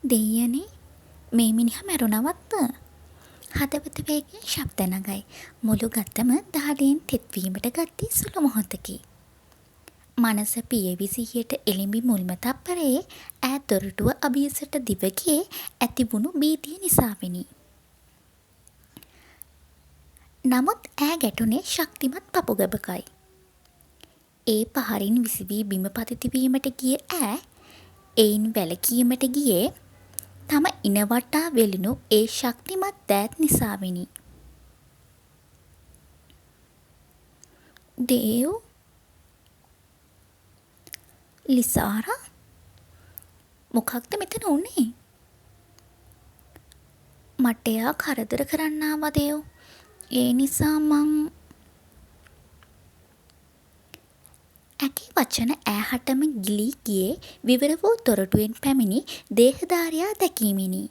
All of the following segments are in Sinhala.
දෙයියනේ මේ මිනිහා මැරුණවත්ත. හදවත වේගයෙන් ශබ්ද නගයි. මුළු ගතම දහඩයෙන් තෙත්වීමට ගත්තේ සුළු මොහොතකි. මනස පියවිසියට එළිඹි මුල්ම තප්පරයේ ඈ දොරටුව අභියසට දිවගියේ ඇතිවුණු භීතිය නිසාවෙනි. නමුත් ඈ ගැටුනේ ශක්තිමත් පපුගබකයි. ඒ පහරින් විසිවී බිම පතිත වීමට ගිය ඈ එයින් වැළකීමට ගියේ තම ඉනවටා වෙලුණු ඒ ශක්තිමත් දෑත් නිසාවෙනි. දේව් ලිසාරා මොකක්ද මෙතන වුනේ? මට එයා කරදර කරන්න ආවා දේව්. ඒ නිසා ඇගේ වචන ඈහටම ගිලී ගියේ විවර වූ දොරටුවෙන් පැමිණි දේහධාරියා දැකීමෙනි.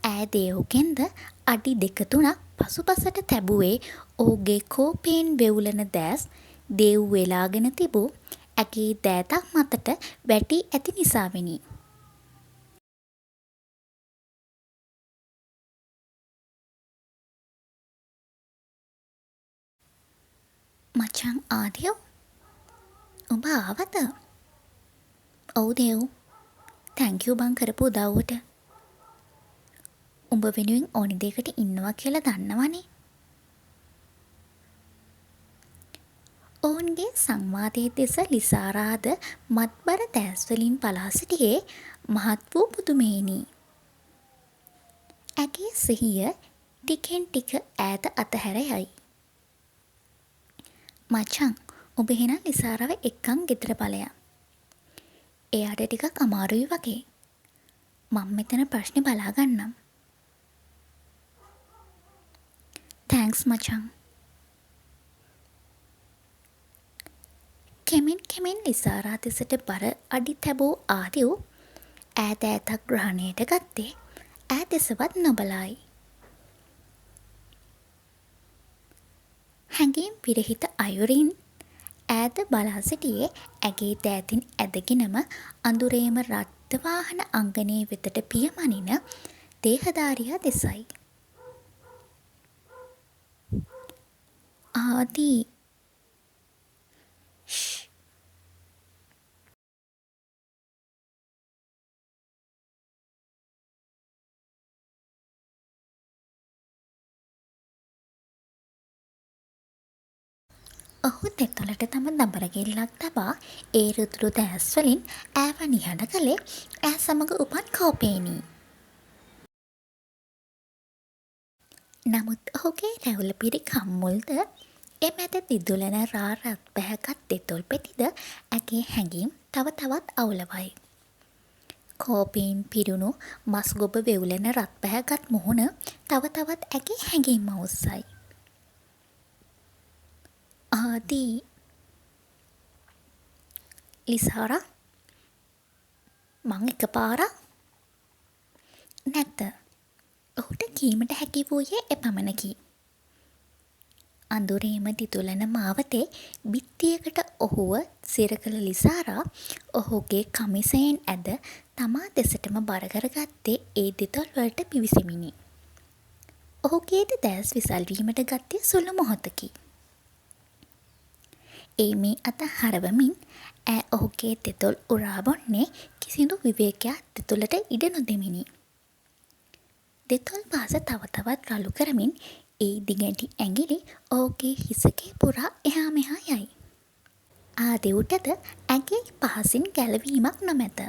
ඈ දේව්ගෙන්ද අඩි 2-3ක් පසුපසට තැබුවේ ඔහුගේ කෝපයෙන් වෙවුලන දෑස් දේව් වෙලාගෙන තිබූ ඇගේ දෑතක් මතට වැටී ඇති නිසාවෙනි. මචං ආදියෝ උඹ ආවද? ඔව් දේව්. තැන්කියු බං කරපු උදව්වට. උඹ වෙනුවෙන් ඕනි දෙයකට ඉන්නවා කියලා දන්නවනේ. ඔවුන්ගේ සංවාදයේ දෙස ලිසාරාද මත්බර දෑස්වලින් බලා සිටියේ මහත් වූ පුදුමයෙනි. ඇගේ සිහිය ටිකෙන් ටික ඈත අතහැර යයි. මචං උඹ එහෙනම් ලිසාරාව එක්කන් ගෙදර බලයන්. එයාට ටිකක් අමාරුයි වගේ. මම මෙතන ප්‍රශ්නේ බලා ගන්නම්. තෑන්ක්ස් මචං. කෙමෙන් ලිසාරා දෙසට බර අඩි තැබූ ආදිව් ඈත ඈතක් ග්‍රහණයට ගත්තේ ඈ දෙසවත් නොබලායි. හැඟීම් විරහිත අයුරින් ඈත බලා සිටියේ ඇගේ දෑතින් ඇදගෙනම අඳුරේම රථවාහන අංගනය වෙතට පියමනින දේහධාරියා දෙසයි. ආදී ඔහු දෙතොලට තම දබරගෙල්ලක් තබා ඒ රුදුරු දෑස්වලින් ඈව නිහඬ කළේ ඈ සමග උපන් කෝපයෙනි. නමුත් ඔහුගේ රැවුල පිරි කම්මුල්ද එමැද දිදුලන රා රත් පැහැගත් දෙතොල් පෙතිද ඇගේ හැඟීම් තව තවත් අවුලවයි. කෝපයෙන් පිරුණු මස්ගොබ වෙවුලන රත් පැහැගත් මුහුණ තව තවත් ඇගේ හැඟීම් අවුස්සයි. ආදී ලිසාරා මං එකපාරක් නැත. ඔහුට කීමට හැකි වූයේ එපමණකි. අඳුරේම දිදුලන මාවතේ බිත්තියකට ඔහුව සිර කළ ලිසාරා ඔහුගේ කමිසයෙන් ඇද තමා දෙසටම බර කරගත්තේ ඒ දෙතොල් වලට පිවිසෙමිනි. ඔහුගේද දෑස් විසල් වීමට ගත්තේ සුළු මොහොතකි. ඒ මේ අත හරවමින් ඈ ඔහුගේ දෙතොල් උරා බොන්නේ කිසිදු විවේකයක් දෙතොලට ඉඩ නොදෙමිනි. දෙතොල් පාස තව තවත් රළු කරමින් ඒ දිගැටි ඇඟිලි ඔහුගේ හිසකේ පුරා එහා මෙහා යයි. ආදිවුටද ඇගේ පහසින් ගැලවීමක් නොමැත.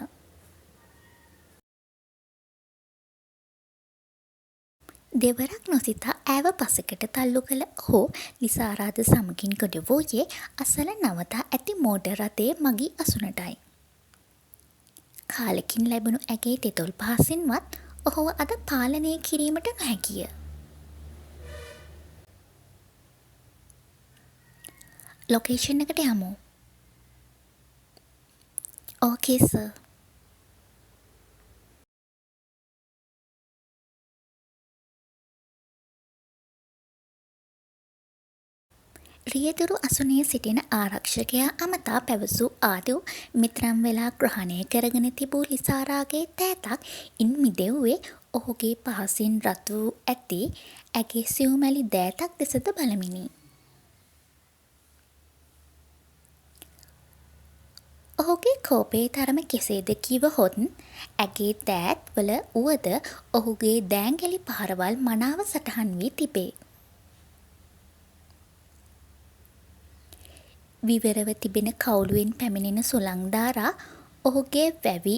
දෙවරක් නොසිතා ඈව පසෙකට තල්ලු කළ ඔහු ලිසාරාද සමගින් ගොඩ වූයේ අසල නවතා ඇති මෝටර් රථයේ මගී අසුනටයි. කාලෙකින් ලැබුණු ඇගේ දෙතොල් පහසින්වත් ඔහුව අද පාලනය කිරීමට නොහැකිය. ලොකේෂන් එකට යමු. ඕකේ සර්. රියදුරු අසුනේ සිටින ආරක්ෂකයා අමතා පැවසූ ආදු මිත්‍රම් වෙලා ග්‍රහණය කරගෙන තිබූ ලිසාරාගේ තෑතක් ඉන් මිදෙව්වේ ඔහුගේ පහසින් රත් වූ ඇති ඇගේ සිව්මැලි දෑතක් දෙසද බලමිනි. ඔහුගේ කෝපයේ තරම කෙසේද කීවහොත් ඇගේ දෑත් වල වුවද ඔහුගේ දෑංගැලි පහරවල් මනාව සටහන් වී තිබේ. විවරව තිබෙන කවුළුවෙන් පැමිණෙන සුළංදාරා ඔහුගේ වැවි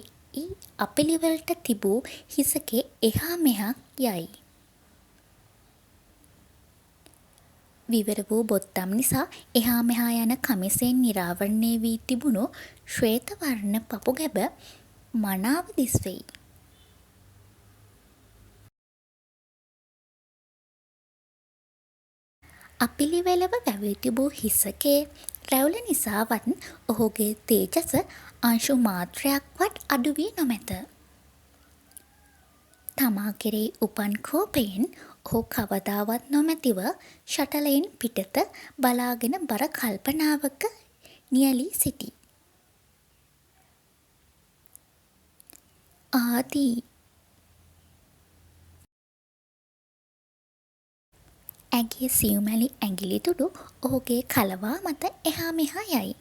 අපිළිවලට තිබූ හිසකේ එහා මෙහා යයි. විවර වූ බොත්තම් නිසා එහා මෙහා යන කමිසයෙන් නිරාවරණය වී තිබුණු ශ්වේත වර්ණ පපුගැබ මනාව දිස්වෙයි. අපිළිවෙලව වැවී තිබූ හිසකේ රැවුල නිසාවත් ඔහුගේ තේජස අංශු මාත්‍රයක්වත් අඩු වී නොමැත. තමා කෙරෙහි උපන් කෝපයෙන් ඔහු කවදාවත් නොමැතිව ෂටලයෙන් පිටත බලාගෙන බර කල්පනාවක නියැලී සිටී. ආදී ඇගේ සිව්මැලි ඇඟිලි තුඩු ඔහුගේ කලවා මත එහා මෙහා යයි.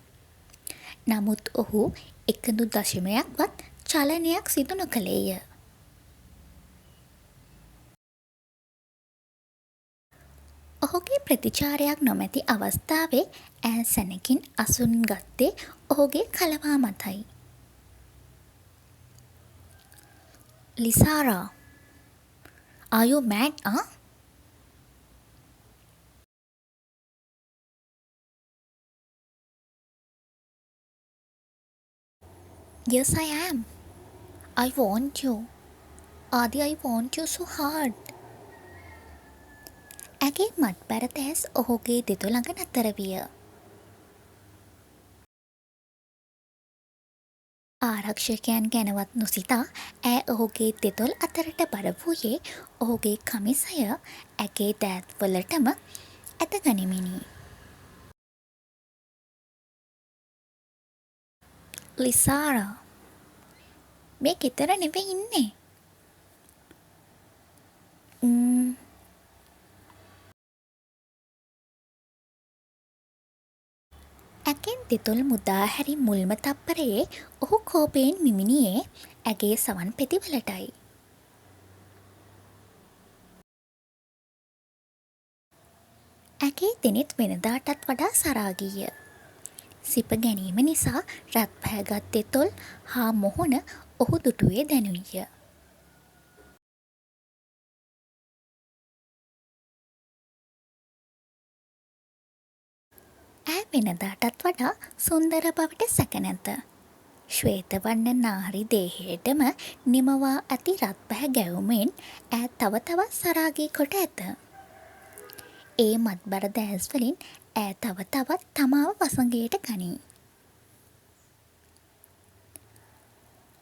නමුත් ඔහු එකදු දශමයක්වත් චලනයක් සිදු නොකළේය. ඔහුගේ ප්‍රතිචාරයක් නොමැති අවස්ථාවේ ඈ සැනකින් අසුන් ගත්තේ ඔහුගේ කලවා මතයි. ලිසාරා, are you mad, huh? Yes, I am. I want you. Adi, I want you so hard. ඇගේ මත්බැර තෑස් ඔහුගේ දෙතු ළඟ නතර විය. ආරක්ෂකයන් ගැනවත් නොසිතා ඈ ඔහුගේ දෙතොල් අතරට බර වූයේ ඔහුගේ කමිසය ඇගේ දෑත්වලටම ඇත ගනිමිනි. ලිසාරා, මේ ගෙදර නෙවෙයි ඉන්නේ. ඇගෙන් දෙතොල් මුදා හැරි මුල්ම තප්පරයේ ඔහු කෝපයෙන් මිමිනියේ ඇගේ සවන් පෙතිවලටයි. ඇගේ දෙනෙත් වෙනදාටත් වඩා සරාගීය. සිප ගැනීම නිසා රත් පැහැගත් දෙතොල් හා මොහොන ඔහු දුටුවේ දැනුනිය. ඈ වෙනදාටත් වඩා සුන්දර බවට සැක නැත. ශ්වේත වර්ණ නාරි දේහයටම නිමවා ඇති රත් පැහැ ගැවුමෙන් ඈ තව තවත් සරාගී කොට ඇත. ඒ මත්බර දෑස් වලින් ඈ තව තවත් තමාව වසඟයට ගනී.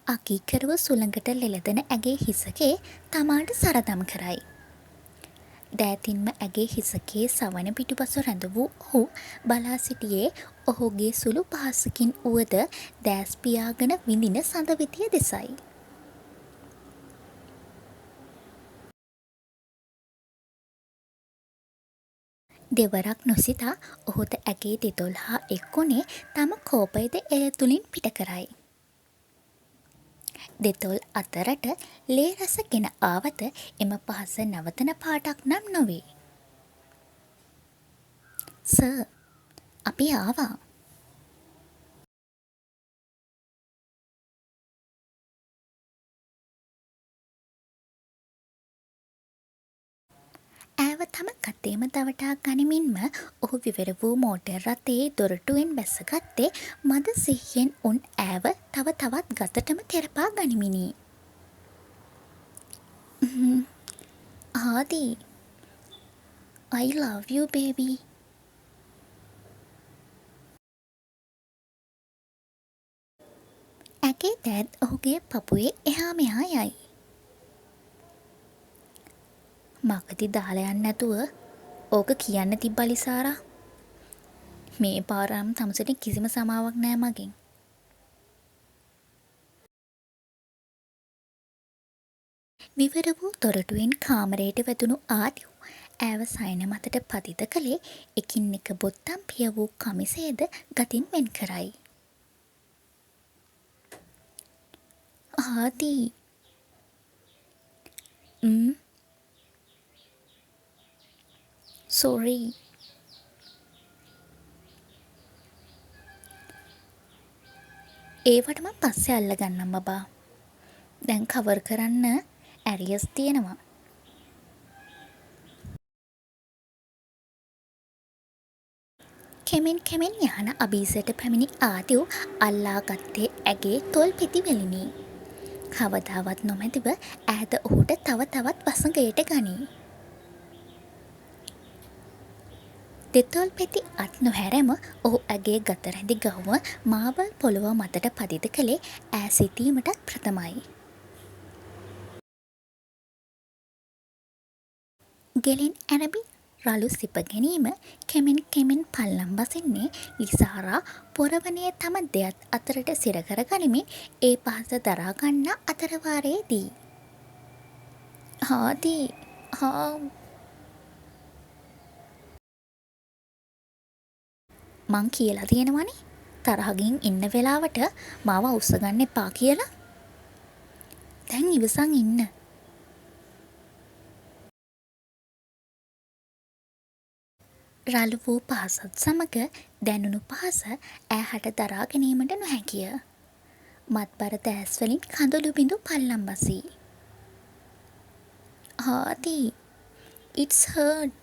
අකීකරුව සුළඟට ලෙලදෙන ඇගේ හිසකේ තමාට සරදම් කරයි. දෑතින්ම ඇගේ හිසකේ සවන පිටුපස රැඳ වූ ඔහු බලා සිටියේ ඔහුගේ සුළු පහසකින් වුවද දෑස් පියාගෙන විඳින සඳවිතිය දෙසයි. දෙවරක් නොසිතා ඔහුට ඇගේ දෙතොල් හා එක්වුණේ තම කෝපයද එය තුළින් පිට කරයි. දෙතොල් අතරට ලේ රස ගෙන ආවත එම පහස නවතන පාටක් නම් නොවේ. සර්, අපි ආවා. ඈව තම කතේම දවටා ගනිමින්ම ඔහු විවර වූ මෝටර් රථයේ දොරටුවෙන් බැසගත්තේ මද සිහියෙන් උන් ඈව තව තවත් ගසටම තෙරපා ගනිමිනි. ආදී, I love you baby. ඇගේ දෑත් ඔහුගේ පපුවේ එහා මෙහා යයි. මගදී දාලා යන්න නැතුව ඕක කියන්න තිබ්බා ලිසාරා. මේ පාරම් තමුසෙට කිසිම සමාවක් නෑ මගෙන්. විවර වූ දොරටුවෙන් කාමරයට වැදුණු ආදිව් ඈව සයන මතට පතිත කළේ එකින් එක බොත්තම් පිය වූ කමිසයද ගතින් වෙන් කරයි. ආදී සොරි. ඒවට මං පස්සේ අල්ලගන්නම් බබා. දැන් කවර් කරන්න ඇරියස් තියෙනවා. කෙමෙන් කෙමෙන් යහන අභීසයට පැමිණි ආදිව් අල්ලා ගත්තේ ඇගේ තොල් පිතිවලිනි. කවදාවත් නොමැතිව ඈද ඔහුට තව තවත් වසඟයට ගනී. දෙතොල් පෙති අත් නොහැරම ඔහු ඇගේ ගත රැඳි ගව්ව මාබල් පොළොව මතට පදිත කළේ ඈ සිටීමටත් ප්‍රථමයි. ගෙලින් ඇරඹි රළු සිප ගැනීම කෙමෙන් කෙමෙන් පල්ලම් බසින්නේ ලිසාරා පොරවනය තම දෙයත් අතරට සිරකර ගනිමින් ඒ පහස දරාගන්නා අතරවාරයේදී. හාදී මං කියලා තියෙනවනේ තරහගින් ඉන්න වෙලාවට මාව උස්සගන්න එපා කියලා. දැන් ඉවසන් ඉන්න. රළු වූ පහසත් සමග දැනුණු පහස ඈහට දරා ගැනීමට නොහැකිය. මත්බර දෑස්වලින් කඳුළු බිඳු පල්ලම් බසී. ආදී it's hurt.